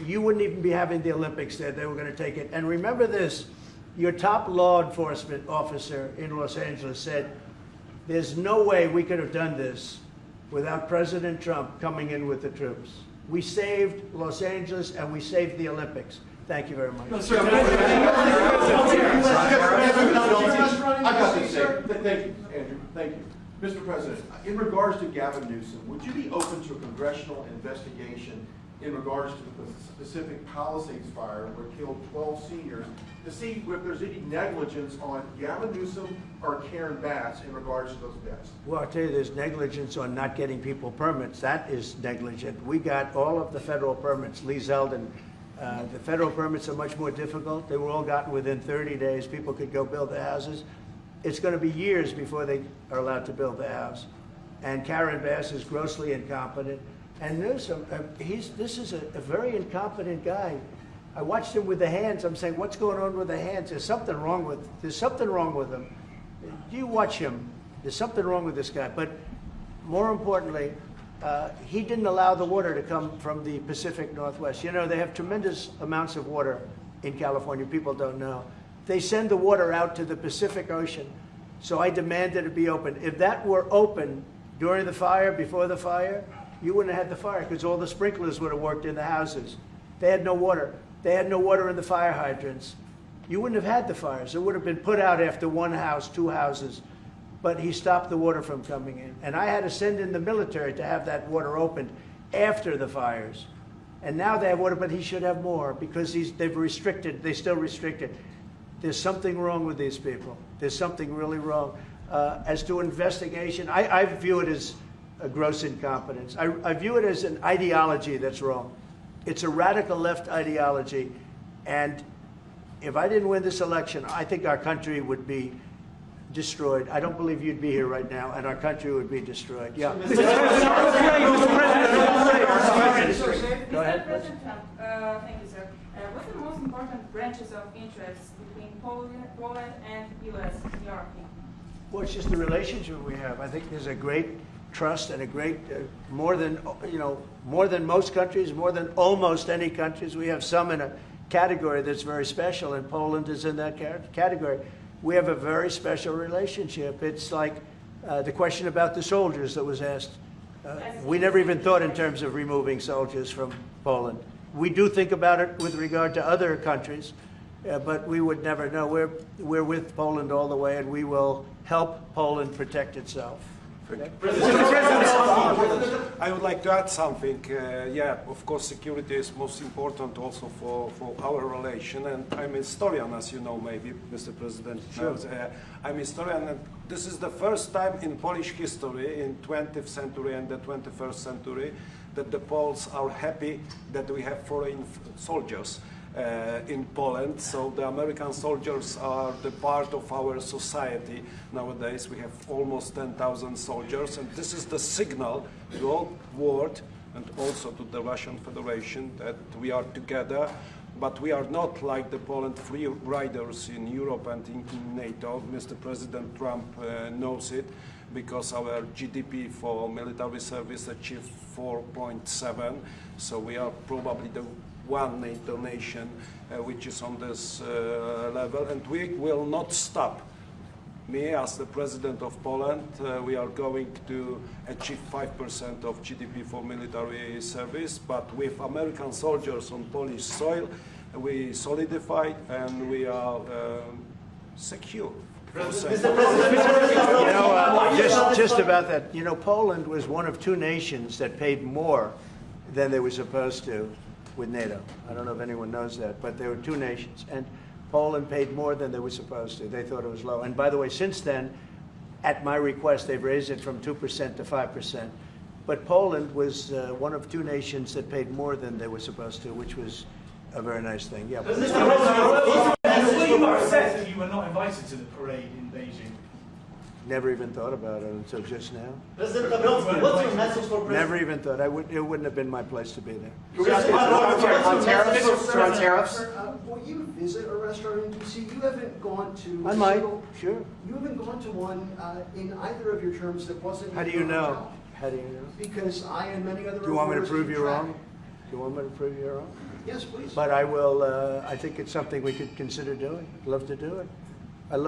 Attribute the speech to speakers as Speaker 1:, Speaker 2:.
Speaker 1: you wouldn't even be having the Olympics there. They were going to take it. And remember this, your top law enforcement officer in Los Angeles said, there's no way we could have done this without President Trump coming in with the troops. We saved Los Angeles and we saved the Olympics. Thank you very much.
Speaker 2: I got this, sir. Thank you, Andrew. Thank you. Mr. President, in regards to Gavin Newsom, would you be open to a congressional investigation in regards to the specific Palisades fire where killed 12 seniors to see if there's any negligence on Gavin Newsom or Karen Bass in regards to those deaths?
Speaker 1: Well, I'll tell you, there's negligence on not getting people permits. That is negligent. We got all of the federal permits. Lee Zeldin, the federal permits are much more difficult. They were all gotten within 30 days. People could go build their houses. It's going to be years before they are allowed to build their house. And Karen Bass is grossly incompetent. And Newsom, this is a very incompetent guy. I watched him with the hands. I'm saying, what's going on with the hands? There's something wrong with him. You watch him. There's something wrong with this guy. But more importantly, he didn't allow the water to come from the Pacific Northwest. You know, they have tremendous amounts of water in California. People don't know. They send the water out to the Pacific Ocean. So I demanded it be open. If that were open during the fire, before the fire, you wouldn't have had the fire because all the sprinklers would have worked in the houses. They had no water. They had no water in the fire hydrants. You wouldn't have had the fires. It would have been put out after one house, two houses. But he stopped the water from coming in. And I had to send in the military to have that water opened after the fires. And now they have water, but he should have more because they've restricted, they still restricted. There's something wrong with these people. There's something really wrong. As to investigation, I view it as a gross incompetence. I view it as an ideology that's wrong. It's a radical left ideology. And if I didn't win this election, I think our country would be destroyed. I don't believe you'd be here right now, and our country would be destroyed. Yeah.
Speaker 3: Go ahead. President Trump, thank you, sir. What are the most important branches of interest between Poland and U.S. in your opinion?
Speaker 1: Well, it's just the relationship we have. I think there's a great trust and a great, more than most countries, more than almost any countries. We have some in a category that's very special, and Poland is in that category. We have a very special relationship. It's like the question about the soldiers that was asked. We never even thought in terms of removing soldiers from Poland. We do think about it with regard to other countries, but we would never know. We're with Poland all the way, and we will help Poland protect itself.
Speaker 4: I would like to add something. Yeah, of course, security is most important also for our relation. And I'm a historian, as you know, maybe, Mr. President.
Speaker 1: Sure.
Speaker 4: I'm a historian, and this is the first time in Polish history, in 20th century and the 21st century, that the Poles are happy that we have foreign soldiers in Poland. So the American soldiers are the part of our society nowadays. We have almost 10,000 soldiers, and this is the signal to the whole world and also to the Russian Federation that we are together. But we are not like the Poland free riders in Europe and in NATO. Mr. President Trump knows it, because our GDP for military service achieved 4.7. So we are probably the one NATO nation which is on this level, and we will not stop. Me, as the President of Poland, we are going to achieve 5% of GDP for military service, but with American soldiers on Polish soil, we solidify and we are secure.
Speaker 1: Just about that, Poland was one of two nations that paid more than they were supposed to with NATO. I don't know if anyone knows that, but there were two nations, and Poland paid more than they were supposed to. They thought it was low. And by the way, since then, at my request, they've raised it from 2% to 5%. But Poland was one of two nations that paid more than they were supposed to, which was a very nice thing. Yeah.
Speaker 5: Were you upset that you were not invited to the parade in Beijing?
Speaker 1: Never even thought about it until just now.
Speaker 6: President Nawrocki, what's your message for President?
Speaker 1: Never even thought. It wouldn't have been my place to be there.
Speaker 6: On tariffs? Will you visit a restaurant in D.C.? You haven't gone to...
Speaker 1: I might, sure.
Speaker 6: You haven't gone to one in either of your terms that wasn't...
Speaker 1: How do you know? How do you know?
Speaker 6: Because I and many other...
Speaker 1: Do you want me to prove you wrong? Do you want me to prove you wrong?
Speaker 6: Yes, please.
Speaker 1: But I will, I think it's something we could consider doing. I'd love to do it. I love